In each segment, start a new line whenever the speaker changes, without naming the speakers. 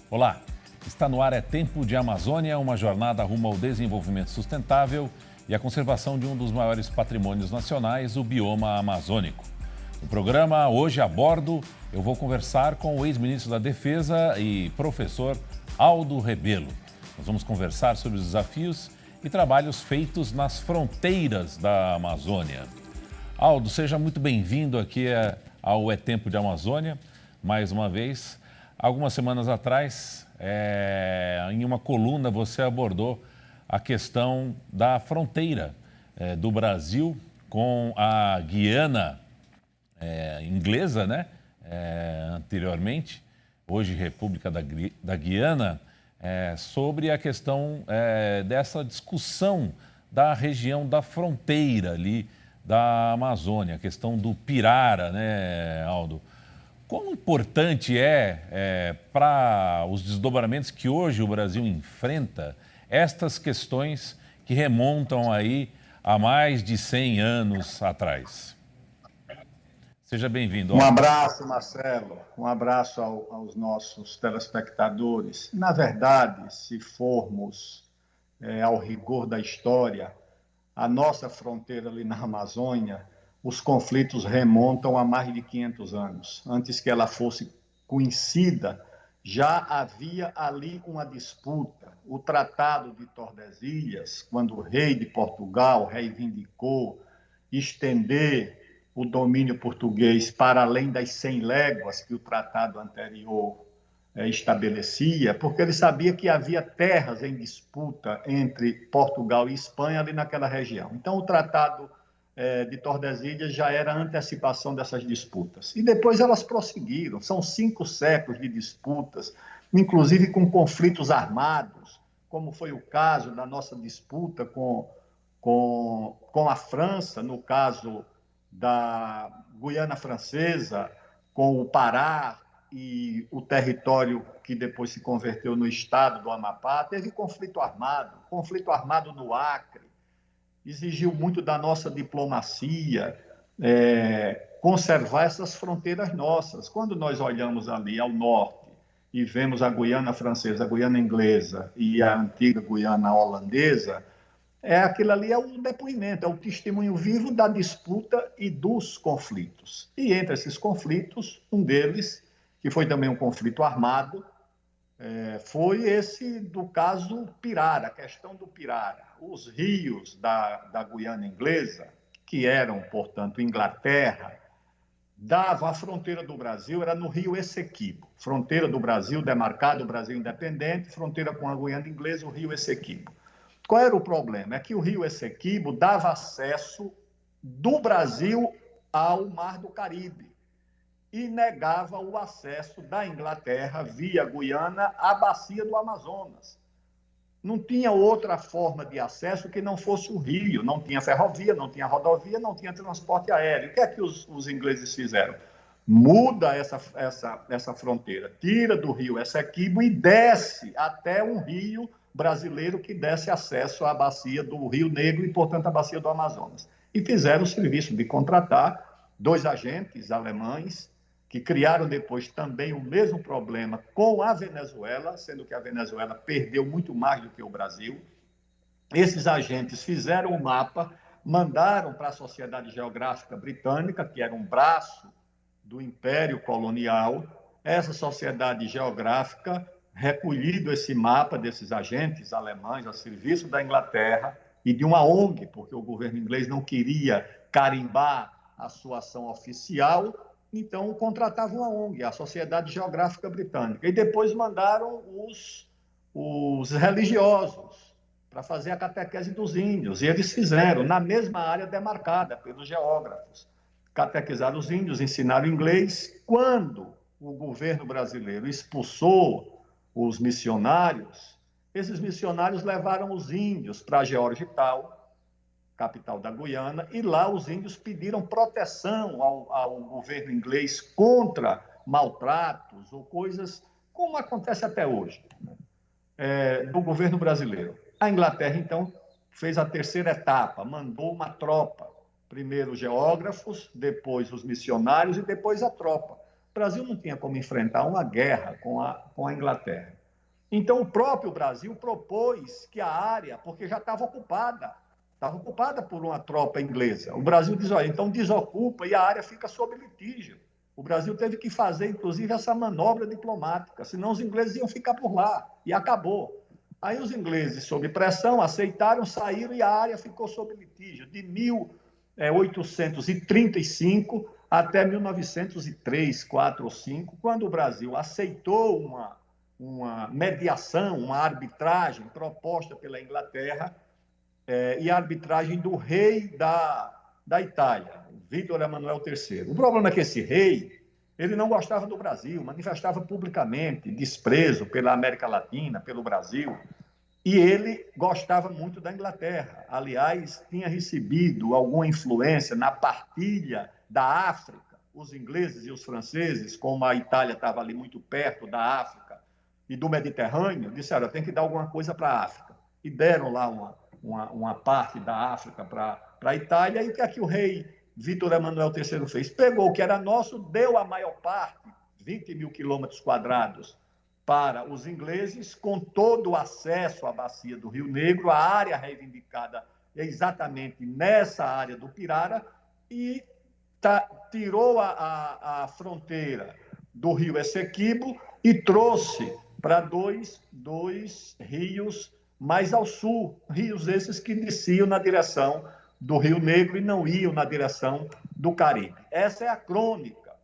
Olá, está no ar É Tempo de Amazônia, uma jornada rumo ao desenvolvimento sustentável e à conservação de um dos maiores patrimônios nacionais, o bioma amazônico. No programa Hoje a Bordo, eu vou conversar com o ex-ministro da Defesa e professor Aldo Rebelo. Nós vamos conversar sobre os desafios e trabalhos feitos nas fronteiras da Amazônia. Aldo, seja muito bem-vindo aqui ao É Tempo de Amazônia, mais uma vez. Algumas semanas atrás, em uma coluna, você abordou a questão da fronteira do Brasil com a Guiana inglesa, né? Anteriormente, hoje República da Guiana, sobre a questão dessa discussão da região da fronteira ali da Amazônia, a questão do Pirara, né, Aldo? Quão importante para os desdobramentos que hoje o Brasil enfrenta estas questões que remontam aí a mais de 100 anos atrás? Seja bem-vindo.
Um abraço, Marcelo. Um abraço aos nossos telespectadores. Na verdade, se formos ao rigor da história, a nossa fronteira ali na Amazônia, os conflitos remontam a mais de 500 anos. Antes que ela fosse conhecida, já havia ali uma disputa. O Tratado de Tordesilhas, quando o rei de Portugal reivindicou estender o domínio português para além das 100 léguas que o tratado anterior estabelecia, porque ele sabia que havia terras em disputa entre Portugal e Espanha ali naquela região. Então, o Tratado de Tordesilhas já era a antecipação dessas disputas. E depois elas prosseguiram. São 5 séculos de disputas, inclusive com conflitos armados, como foi o caso da nossa disputa com a França, no caso da Guiana Francesa, com o Pará e o território que depois se converteu no estado do Amapá. Teve conflito armado no Acre, exigiu muito da nossa diplomacia conservar essas fronteiras nossas. Quando nós olhamos ali ao norte e vemos a Guiana Francesa, a Guiana Inglesa e a antiga Guiana Holandesa, aquilo ali é um depoimento, é um testemunho vivo da disputa e dos conflitos. E entre esses conflitos, um deles, que foi também um conflito armado, foi esse do caso Pirara, a questão do Pirara. Os rios da Guiana Inglesa, que eram, portanto, Inglaterra, davam a fronteira do Brasil, era no rio Essequibo. Fronteira do Brasil, demarcado o Brasil independente, fronteira com a Guiana Inglesa, o rio Essequibo. Qual era o problema? É que o rio Essequibo dava acesso do Brasil ao Mar do Caribe e negava o acesso da Inglaterra via Guiana à bacia do Amazonas. Não tinha outra forma de acesso que não fosse o rio, não tinha ferrovia, não tinha rodovia, não tinha transporte aéreo. O que é que os ingleses fizeram? Muda essa fronteira, tira do rio Essequibo e desce até um rio brasileiro que desse acesso à bacia do Rio Negro e, portanto, à bacia do Amazonas. E fizeram o serviço de contratar 2 agentes alemães que criaram depois também o mesmo problema com a Venezuela, sendo que a Venezuela perdeu muito mais do que o Brasil. Esses agentes fizeram um mapa, mandaram para a Sociedade Geográfica Britânica, que era um braço do Império Colonial. Essa Sociedade Geográfica, recolhido esse mapa desses agentes alemães a serviço da Inglaterra e de uma ONG, porque o governo inglês não queria carimbar a sua ação oficial, então contratava uma ONG, a Sociedade Geográfica Britânica, e depois mandaram os religiosos para fazer a catequese dos índios, e eles fizeram na mesma área demarcada pelos geógrafos. Catequizaram os índios, ensinaram inglês. Quando o governo brasileiro expulsou os missionários, esses missionários levaram os índios para Georgetown, capital da Guiana, e lá os índios pediram proteção ao governo inglês contra maltratos ou coisas como acontece até hoje, do governo brasileiro. A Inglaterra, então, fez a terceira etapa, mandou uma tropa, primeiro os geógrafos, depois os missionários e depois a tropa. O Brasil não tinha como enfrentar uma guerra com a Inglaterra. Então, o próprio Brasil propôs que a área, porque já estava ocupada por uma tropa inglesa. O Brasil diz, olha, então desocupa e a área fica sob litígio. O Brasil teve que fazer, inclusive, essa manobra diplomática, senão os ingleses iam ficar por lá, e acabou. Aí os ingleses, sob pressão, aceitaram, saíram e a área ficou sob litígio de 1835 até 1903, 4 ou 5, quando o Brasil aceitou uma mediação, uma arbitragem proposta pela Inglaterra, e a arbitragem do rei da Itália, Vítor Emanuel III. O problema é que esse rei, ele não gostava do Brasil, manifestava publicamente desprezo pela América Latina, pelo Brasil, e ele gostava muito da Inglaterra. Aliás, tinha recebido alguma influência na partilha da África. Os ingleses e os franceses, como a Itália estava ali muito perto da África e do Mediterrâneo, disseram, tem que dar alguma coisa para a África. E deram lá uma parte da África para a Itália, e o que é que o rei Vítor Emanuel III fez? Pegou o que era nosso, deu a maior parte, 20 mil quilômetros quadrados, para os ingleses, com todo o acesso à bacia do Rio Negro, a área reivindicada é exatamente nessa área do Pirara, e tirou a fronteira do rio Essequibo e trouxe para dois rios mais ao sul, rios esses que desciam na direção do Rio Negro e não iam na direção do Caribe. Essa é a crônica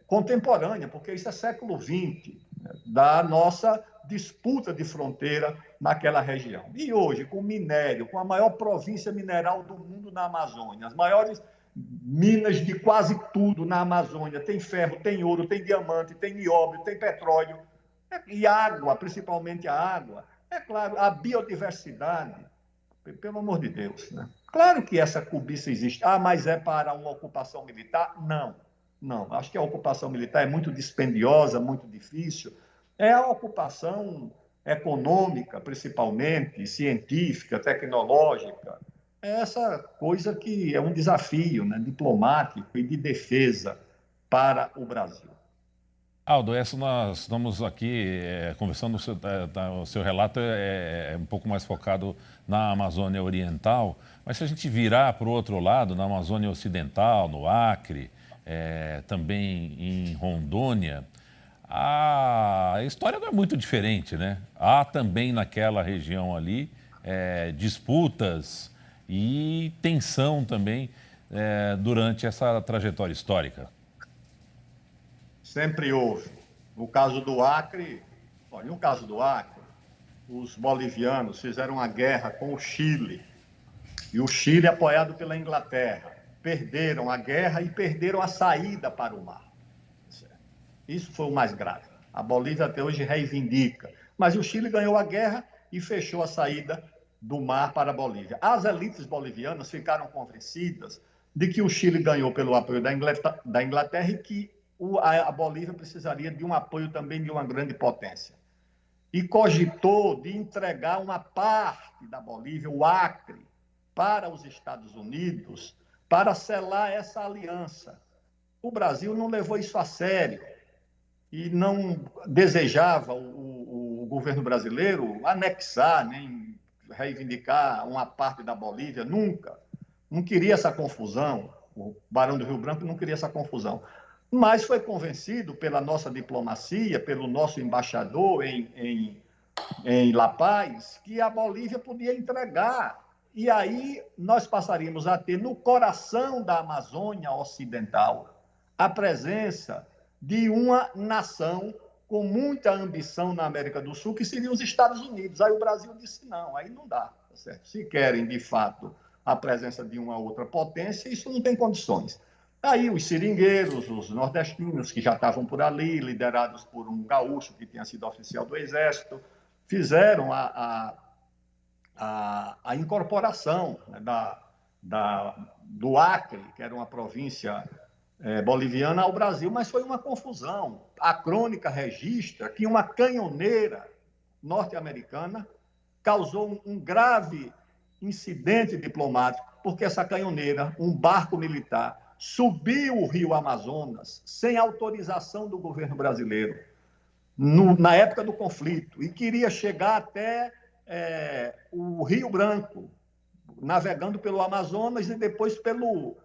contemporânea, porque isso é século XX, da nossa disputa de fronteira naquela região. E hoje, com minério, com a maior província mineral do mundo na Amazônia, as maiores minas de quase tudo na Amazônia, tem ferro, tem ouro, tem diamante, tem nióbio, tem petróleo, e água, principalmente a água. É claro, a biodiversidade, pelo amor de Deus, né? Claro que essa cobiça existe. Ah, mas é para uma ocupação militar? Não, não. Acho que a ocupação militar é muito dispendiosa, muito difícil. É a ocupação econômica, principalmente, científica, tecnológica. É essa coisa que é um desafio, né, diplomático e de defesa para o Brasil.
Aldo, nós estamos aqui conversando, o seu relato é um pouco mais focado na Amazônia Oriental, mas se a gente virar para o outro lado, na Amazônia Ocidental, no Acre, também em Rondônia, a história não é muito diferente, né? Há também naquela região ali disputas e tensão também durante essa trajetória histórica.
Sempre houve. No caso do Acre, os bolivianos fizeram uma guerra com o Chile, e o Chile, apoiado pela Inglaterra, perderam a guerra e perderam a saída para o mar. Isso foi o mais grave. A Bolívia até hoje reivindica, mas o Chile ganhou a guerra e fechou a saída do mar para a Bolívia. As elites bolivianas ficaram convencidas de que o Chile ganhou pelo apoio da Inglaterra e que a Bolívia precisaria de um apoio também de uma grande potência. E cogitou de entregar uma parte da Bolívia, o Acre, para os Estados Unidos, para selar essa aliança. O Brasil não levou isso a sério e não desejava o governo brasileiro anexar, nem reivindicar uma parte da Bolívia, nunca. Não queria essa confusão, o Barão do Rio Branco não queria essa confusão. Mas foi convencido pela nossa diplomacia, pelo nosso embaixador em La Paz, que a Bolívia podia entregar. E aí nós passaríamos a ter no coração da Amazônia Ocidental a presença de uma nação com muita ambição na América do Sul, que seriam os Estados Unidos. Aí o Brasil disse, não, aí não dá, tá certo? Se querem, de fato, a presença de uma outra potência, isso não tem condições. Aí os seringueiros, os nordestinos, que já estavam por ali, liderados por um gaúcho que tinha sido oficial do Exército, fizeram a incorporação, né, do Acre, que era uma província boliviana, ao Brasil, mas foi uma confusão. A crônica registra que uma canhoneira norte-americana causou um grave incidente diplomático, porque essa canhoneira, um barco militar, subiu o rio Amazonas sem autorização do governo brasileiro. na época do conflito, e queria chegar até o Rio Branco, navegando pelo Amazonas e depois pelo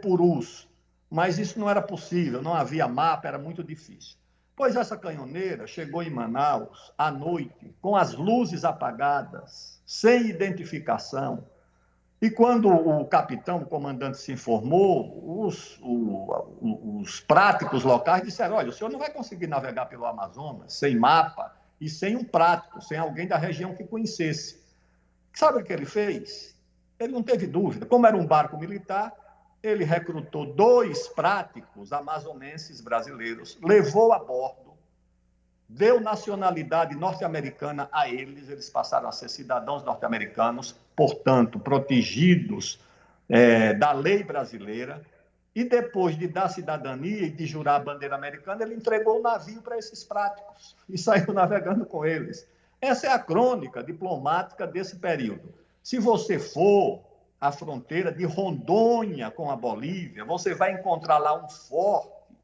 Purus. Mas isso não era possível, não havia mapa, era muito difícil. Pois essa canhoneira chegou em Manaus à noite, com as luzes apagadas, sem identificação. E quando o capitão, o comandante, se informou, os práticos locais disseram: olha, o senhor não vai conseguir navegar pelo Amazonas sem mapa e sem um prático, sem alguém da região que conhecesse. Sabe o que ele fez? Ele não teve dúvida. Como era um barco militar, ele recrutou 2 práticos amazonenses brasileiros, levou a bordo, deu nacionalidade norte-americana a eles, eles passaram a ser cidadãos norte-americanos, portanto, protegidos da lei brasileira, e depois de dar cidadania e de jurar a bandeira americana, ele entregou o navio para esses práticos e saiu navegando com eles. Essa é a crônica diplomática desse período. Se você for à fronteira de Rondônia com a Bolívia, você vai encontrar lá um forte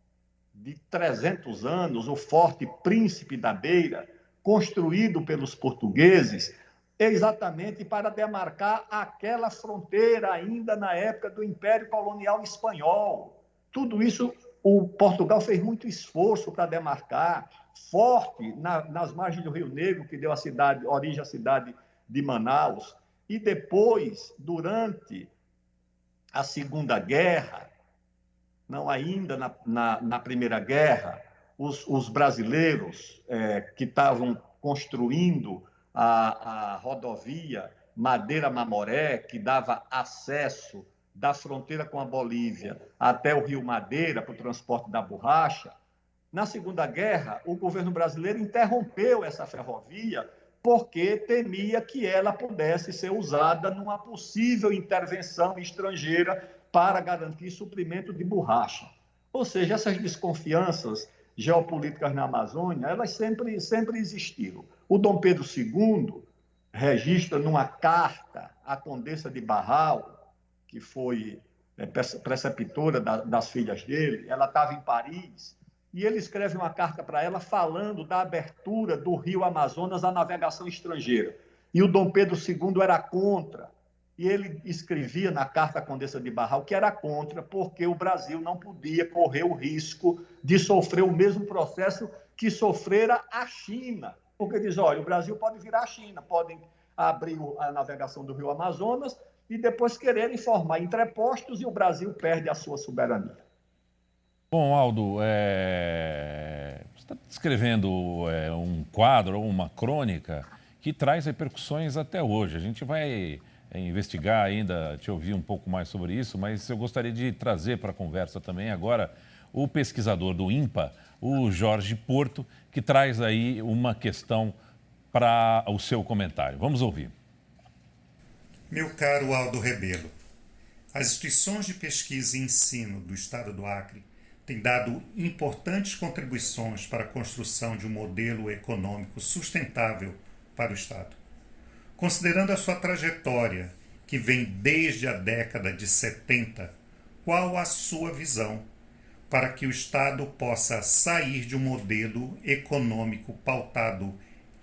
de 300 anos, o Forte Príncipe da Beira, construído pelos portugueses, exatamente para demarcar aquela fronteira ainda na época do Império Colonial Espanhol. Tudo isso o Portugal fez muito esforço para demarcar. Forte nas margens do Rio Negro, que deu origem à cidade de Manaus. E depois, durante a Segunda Guerra, não ainda na Primeira Guerra, os brasileiros que estavam construindo a rodovia Madeira-Mamoré, que dava acesso da fronteira com a Bolívia até o Rio Madeira para o transporte da borracha, na Segunda Guerra, o governo brasileiro interrompeu essa ferrovia porque temia que ela pudesse ser usada numa possível intervenção estrangeira para garantir suprimento de borracha. Ou seja, essas desconfianças geopolíticas na Amazônia, elas sempre existiram. O Dom Pedro II registra numa carta à Condessa de Barral, que foi preceptora das filhas dele, ela estava em Paris, e ele escreve uma carta para ela falando da abertura do rio Amazonas à navegação estrangeira. E o Dom Pedro II era contra. E ele escrevia na carta à Condessa de Barral que era contra, porque o Brasil não podia correr o risco de sofrer o mesmo processo que sofrera a China. Porque diz, olha, o Brasil pode virar a China, podem abrir a navegação do rio Amazonas e depois quererem formar entrepostos e o Brasil perde a sua soberania.
Bom, Aldo, você está descrevendo um quadro ou uma crônica que traz repercussões até hoje. A gente vai investigar ainda, te ouvir um pouco mais sobre isso, mas eu gostaria de trazer para a conversa também agora o pesquisador do INPA, o Jorge Porto, que traz aí uma questão para o seu comentário. Vamos ouvir.
Meu caro Aldo Rebelo, as instituições de pesquisa e ensino do Estado do Acre têm dado importantes contribuições para a construção de um modelo econômico sustentável para o Estado. Considerando a sua trajetória, que vem desde a década de 70, qual a sua visão para que o Estado possa sair de um modelo econômico pautado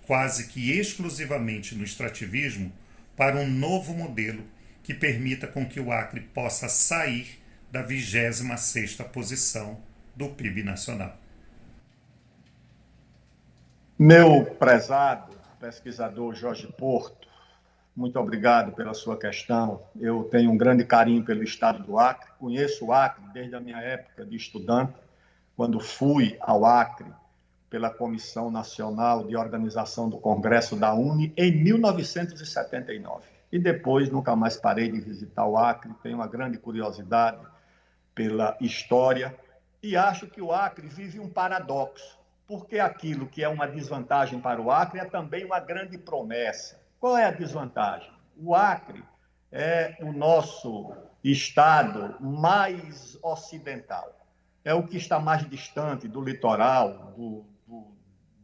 quase que exclusivamente no extrativismo para um novo modelo que permita com que o Acre possa sair da 26ª posição do PIB nacional?
Meu prezado pesquisador Jorge Porto, muito obrigado pela sua questão. Eu tenho um grande carinho pelo Estado do Acre, conheço o Acre desde a minha época de estudante, quando fui ao Acre pela Comissão Nacional de Organização do Congresso da UNE em 1979. E depois nunca mais parei de visitar o Acre, tenho uma grande curiosidade pela história e acho que o Acre vive um paradoxo, porque aquilo que é uma desvantagem para o Acre é também uma grande promessa. Qual é a desvantagem? O Acre é o nosso estado mais ocidental, é o que está mais distante do litoral,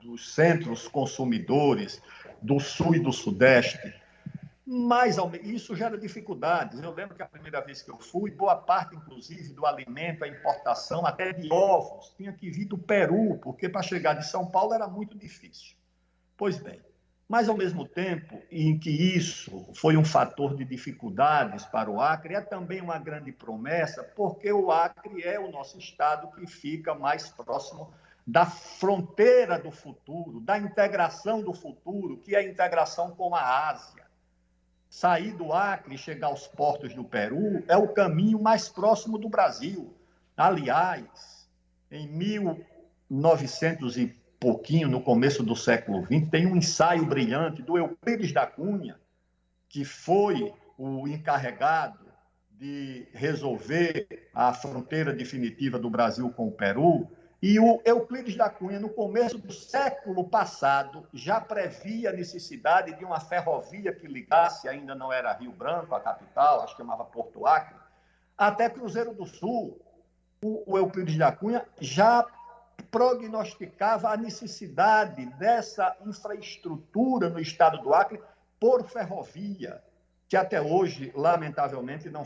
dos centros consumidores do sul e do sudeste. Mas isso gera dificuldades. Eu lembro que a primeira vez que eu fui, boa parte, inclusive, do alimento, a importação, até de ovos, tinha que vir do Peru, porque para chegar de São Paulo era muito difícil. Pois bem, mas ao mesmo tempo em que isso foi um fator de dificuldades para o Acre, é também uma grande promessa, porque o Acre é o nosso estado que fica mais próximo da fronteira do futuro, da integração do futuro, que é a integração com a Ásia. Sair do Acre e chegar aos portos do Peru é o caminho mais próximo do Brasil. Aliás, em 1900 e pouquinho, no começo do século XX, tem um ensaio brilhante do Euclides da Cunha, que foi o encarregado de resolver a fronteira definitiva do Brasil com o Peru. E o Euclides da Cunha, no começo do século passado, já previa a necessidade de uma ferrovia que ligasse, ainda não era Rio Branco, a capital, acho que chamava Porto Acre, até Cruzeiro do Sul. O Euclides da Cunha já prognosticava a necessidade dessa infraestrutura no estado do Acre por ferrovia, que até hoje, lamentavelmente, não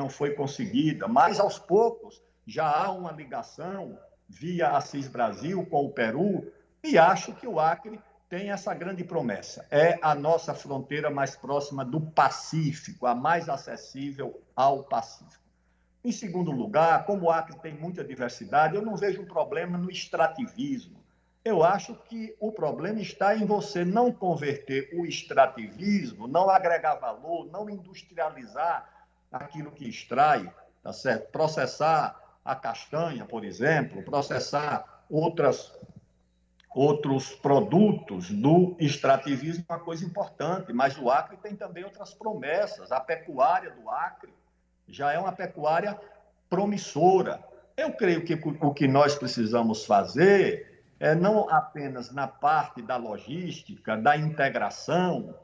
foi conseguida. Mas, aos poucos, já há uma ligação via Assis Brasil com o Peru, e acho que o Acre tem essa grande promessa. É a nossa fronteira mais próxima do Pacífico, a mais acessível ao Pacífico. Em segundo lugar, como o Acre tem muita diversidade, eu não vejo um problema no extrativismo. Eu acho que o problema está em você não converter o extrativismo, não agregar valor, não industrializar aquilo que extrai, tá certo? Processar a castanha, por exemplo, processar outros produtos do extrativismo é uma coisa importante, mas o Acre tem também outras promessas. A pecuária do Acre já é uma pecuária promissora. Eu creio que o que nós precisamos fazer é não apenas na parte da logística, da integração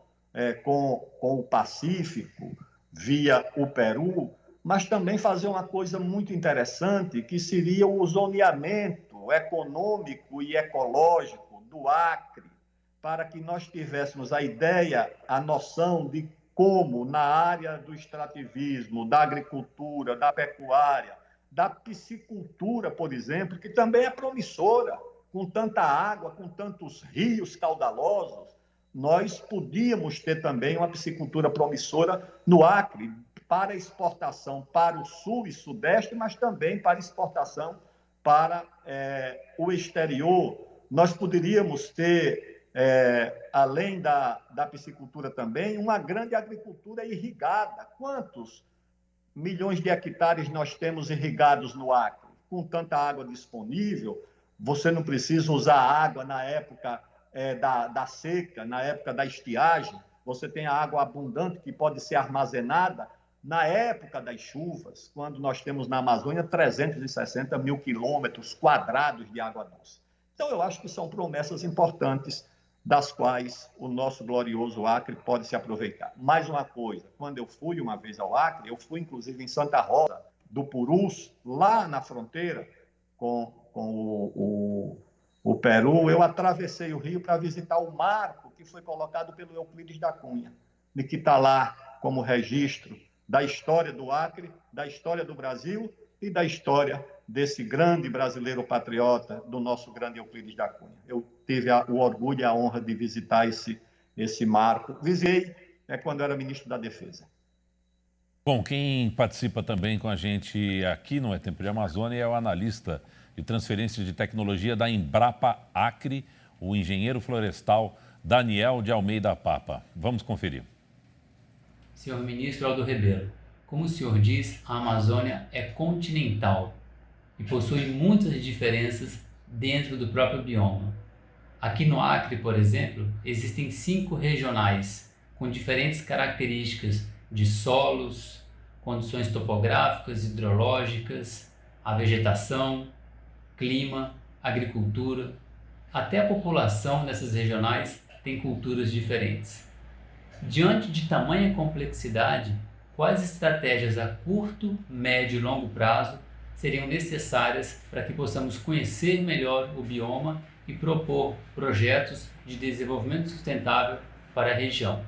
com o Pacífico, via o Peru, mas também fazer uma coisa muito interessante, que seria o zoneamento econômico e ecológico do Acre, para que nós tivéssemos a ideia, a noção de como, na área do extrativismo, da agricultura, da pecuária, da piscicultura, por exemplo, que também é promissora, com tanta água, com tantos rios caudalosos, nós podíamos ter também uma piscicultura promissora no Acre, para exportação para o sul e sudeste, mas também para exportação para o exterior. Nós poderíamos ter, além da piscicultura também, uma grande agricultura irrigada. Quantos milhões de hectares nós temos irrigados no Acre? Com tanta água disponível, você não precisa usar água na época da seca, na época da estiagem, você tem a água abundante que pode ser armazenada na época das chuvas, quando nós temos na Amazônia 360 mil quilômetros quadrados de água doce. Então, eu acho que são promessas importantes das quais o nosso glorioso Acre pode se aproveitar. Mais uma coisa, quando eu fui uma vez ao Acre, eu fui inclusive em Santa Rosa do Purus, lá na fronteira com o Peru, eu atravessei o rio para visitar o marco que foi colocado pelo Euclides da Cunha, e que está lá como registro da história do Acre, da história do Brasil e da história desse grande brasileiro patriota, do nosso grande Euclides da Cunha. Eu tive o orgulho e a honra de visitar esse marco. Visitei quando era ministro da Defesa.
Bom, quem participa também com a gente aqui no É Tempo de Amazônia é o analista de transferência de tecnologia da Embrapa Acre, o engenheiro florestal Daniel de Almeida Papa. Vamos conferir.
Senhor ministro Aldo Rebelo, como o senhor diz, a Amazônia é continental e possui muitas diferenças dentro do próprio bioma. Aqui no Acre, por exemplo, existem 5 regionais com diferentes características de solos, condições topográficas, hidrológicas, a vegetação, clima, agricultura. Até a população dessas regionais tem culturas diferentes. Diante de tamanha complexidade, quais estratégias a curto, médio e longo prazo seriam necessárias para que possamos conhecer melhor o bioma e propor projetos de desenvolvimento sustentável para a região?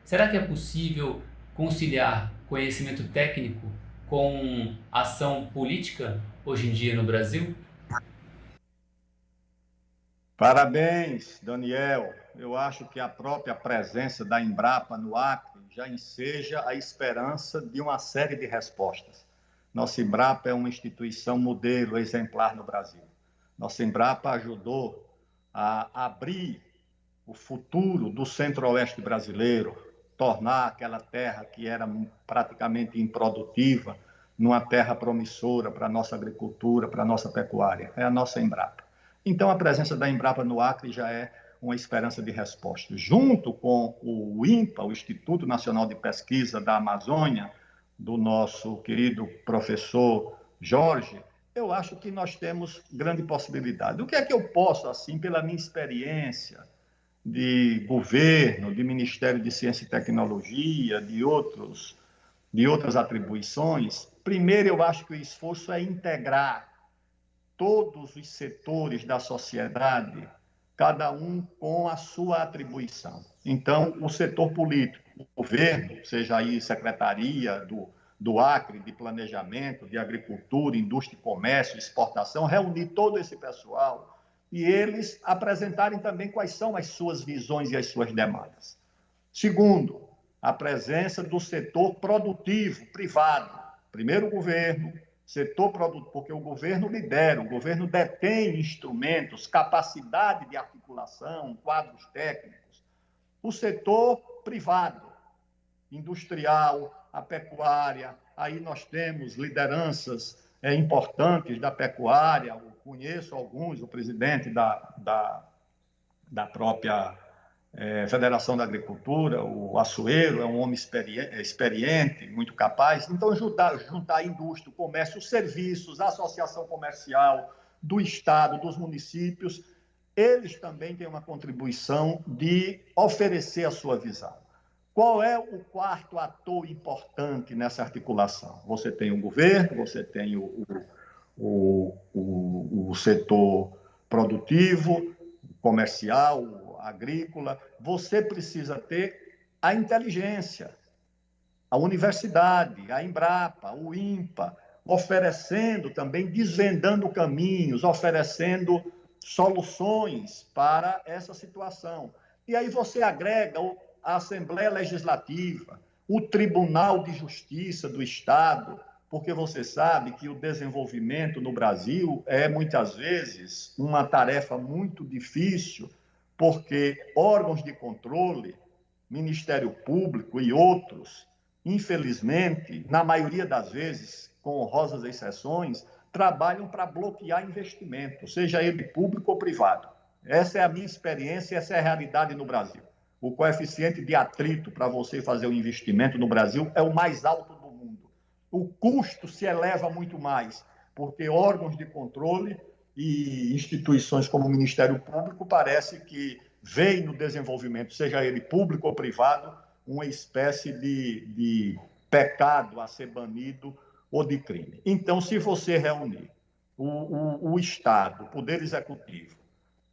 Será que é possível conciliar conhecimento técnico com ação política hoje em dia no Brasil?
Parabéns, Daniel. Eu acho que a própria presença da Embrapa no Acre já enseja a esperança de uma série de respostas. Nossa Embrapa é uma instituição modelo, exemplar no Brasil. Nossa Embrapa ajudou a abrir o futuro do centro-oeste brasileiro, tornar aquela terra que era praticamente improdutiva numa terra promissora para a nossa agricultura, para a nossa pecuária. É a nossa Embrapa. Então, a presença da Embrapa no Acre já é uma esperança de resposta. Junto com o INPA, o Instituto Nacional de Pesquisa da Amazônia, do nosso querido professor Jorge, eu acho que nós temos grande possibilidade. O que é que eu posso, assim, pela minha experiência de governo, de Ministério de Ciência e Tecnologia, de outras atribuições? Primeiro, eu acho que o esforço é integrar todos os setores da sociedade, cada um com a sua atribuição. Então, o setor político, o governo, seja aí secretaria do Acre, de planejamento, de agricultura, indústria e comércio, exportação, reunir todo esse pessoal e eles apresentarem também quais são as suas visões e as suas demandas. Segundo, a presença do setor produtivo, privado. Primeiro o governo, setor produtivo, porque o governo lidera, o governo detém instrumentos, capacidade de articulação, quadros técnicos. O setor privado, industrial, a pecuária, aí nós temos lideranças importantes da pecuária, eu conheço alguns, o presidente da própria Federação da Agricultura, o Açoeiro, é um homem experiente, muito capaz. Então, juntar a indústria, o comércio, os serviços, a associação comercial do Estado, dos municípios, eles também têm uma contribuição de oferecer a sua visão. Qual é o quarto ator importante nessa articulação? Você tem o governo, você tem o setor produtivo, comercial, agrícola. Você precisa ter a inteligência, a universidade, a Embrapa, o INPA, oferecendo também, desvendando caminhos, oferecendo soluções para essa situação. E aí você agrega a Assembleia Legislativa, o Tribunal de Justiça do Estado, porque você sabe que o desenvolvimento no Brasil é, muitas vezes, uma tarefa muito difícil, porque órgãos de controle, Ministério Público e outros, infelizmente, na maioria das vezes, com honrosas exceções, trabalham para bloquear investimento, seja ele público ou privado. Essa é a minha experiência, essa é a realidade no Brasil. O coeficiente de atrito para você fazer o investimento no Brasil é o mais alto do mundo. O custo se eleva muito mais, porque órgãos de controle e instituições como o Ministério Público parece que veem no desenvolvimento, seja ele público ou privado, uma espécie de pecado a ser banido ou de crime. Então, se você reunir o Estado, o Poder Executivo,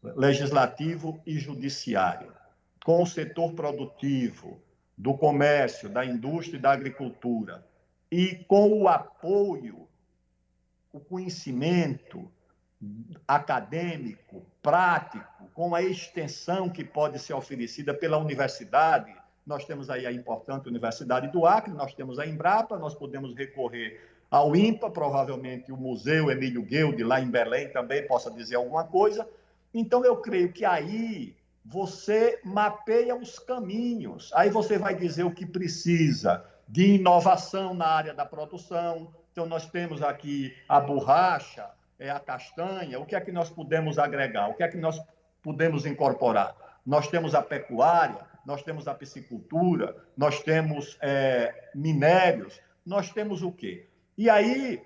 Legislativo e Judiciário, com o setor produtivo, do comércio, da indústria e da agricultura, e com o apoio, o conhecimento acadêmico, prático, com a extensão que pode ser oferecida pela universidade. Nós temos aí a importante Universidade do Acre, nós temos a Embrapa, nós podemos recorrer ao INPA, provavelmente o Museu Emílio Guilde, lá em Belém, também possa dizer alguma coisa. Então, eu creio que aí você mapeia os caminhos, aí você vai dizer o que precisa de inovação na área da produção. Então, nós temos aqui a borracha, a castanha, o que é que nós podemos agregar, o que é que nós podemos incorporar? Nós temos a pecuária, nós temos a piscicultura, nós temos minérios, nós temos o quê? E aí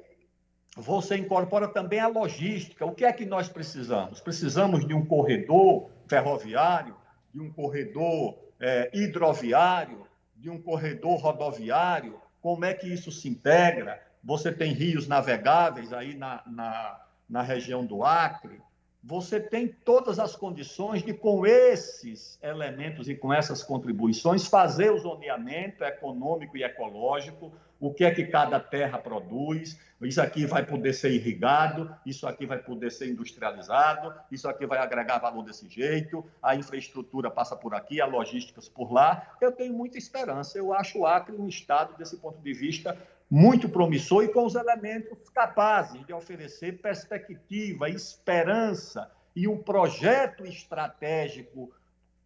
você incorpora também a logística. O que é que nós precisamos? Precisamos de um corredor ferroviário, de um corredor hidroviário, de um corredor rodoviário. Como é que isso se integra? Você tem rios navegáveis aí na região do Acre, você tem todas as condições de, com esses elementos e com essas contribuições, fazer o zoneamento econômico e ecológico, o que é que cada terra produz, isso aqui vai poder ser irrigado, isso aqui vai poder ser industrializado, isso aqui vai agregar valor desse jeito, a infraestrutura passa por aqui, a logística por lá. Eu tenho muita esperança, eu acho o Acre um estado, desse ponto de vista, muito promissor e com os elementos capazes de oferecer perspectiva, esperança e um projeto estratégico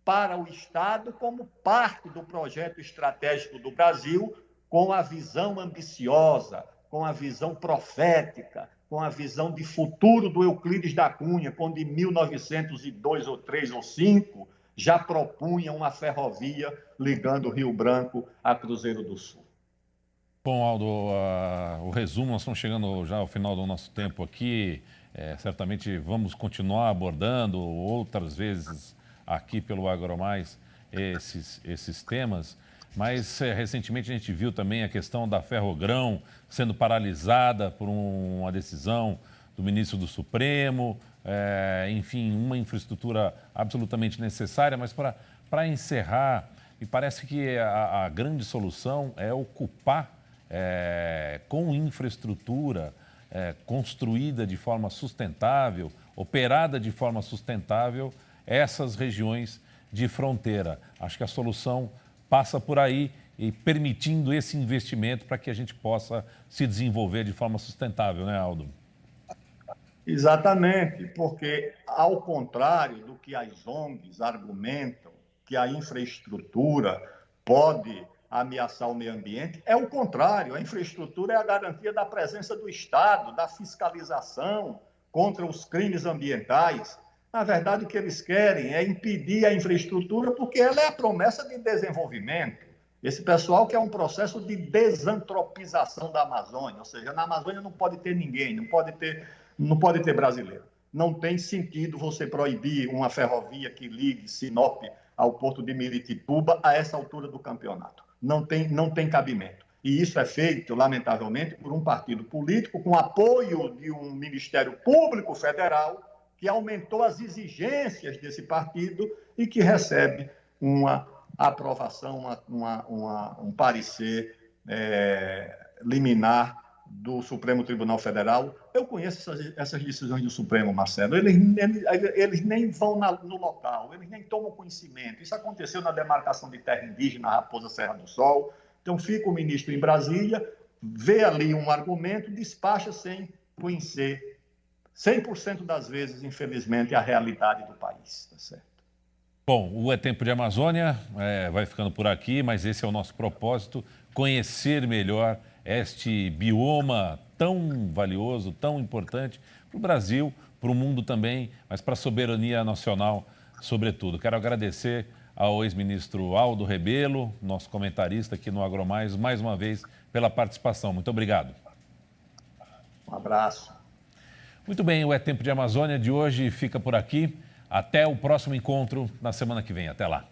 para o Estado como parte do projeto estratégico do Brasil, com a visão ambiciosa, com a visão profética, com a visão de futuro do Euclides da Cunha, quando em 1902 ou 3 ou 5 já propunha uma ferrovia ligando Rio Branco a Cruzeiro do Sul.
Bom, Aldo, o resumo, nós estamos chegando já ao final do nosso tempo aqui. Certamente vamos continuar abordando outras vezes aqui pelo AgroMais esses temas, mas recentemente a gente viu também a questão da Ferrogrão sendo paralisada por uma decisão do ministro do Supremo, enfim, uma infraestrutura absolutamente necessária, mas para encerrar, me parece que a grande solução é ocupar com infraestrutura construída de forma sustentável, operada de forma sustentável, essas regiões de fronteira. Acho que a solução passa por aí e permitindo esse investimento para que a gente possa se desenvolver de forma sustentável, né, Aldo?
Exatamente, porque ao contrário do que as ONGs argumentam, que a infraestrutura pode ameaçar o meio ambiente, é o contrário. A infraestrutura é a garantia da presença do Estado, da fiscalização contra os crimes ambientais. Na verdade, o que eles querem é impedir a infraestrutura porque ela é a promessa de desenvolvimento. Esse pessoal quer um processo de desantropização da Amazônia, ou seja, na Amazônia não pode ter ninguém, não pode ter brasileiro. Não tem sentido você proibir uma ferrovia que ligue Sinop ao porto de Miritituba a essa altura do campeonato. Não tem cabimento. E isso é feito, lamentavelmente, por um partido político com apoio de um Ministério Público Federal que aumentou as exigências desse partido e que recebe uma aprovação, um parecer liminar do Supremo Tribunal Federal. Eu conheço essas decisões do Supremo, Marcelo. Eles nem vão no local, eles nem tomam conhecimento. Isso aconteceu na demarcação de terra indígena, Raposa Serra do Sol. Então, fica o ministro em Brasília, vê ali um argumento, despacha sem conhecer 100% das vezes, infelizmente, a realidade do país. Tá certo?
Bom, o É Tempo de Amazônia vai ficando por aqui, mas esse é o nosso propósito, conhecer melhor este bioma tão valioso, tão importante para o Brasil, para o mundo também, mas para a soberania nacional, sobretudo. Quero agradecer ao ex-ministro Aldo Rebelo, nosso comentarista aqui no AgroMais, mais uma vez pela participação. Muito obrigado.
Um abraço.
Muito bem, o É Tempo de Amazônia de hoje fica por aqui. Até o próximo encontro na semana que vem. Até lá.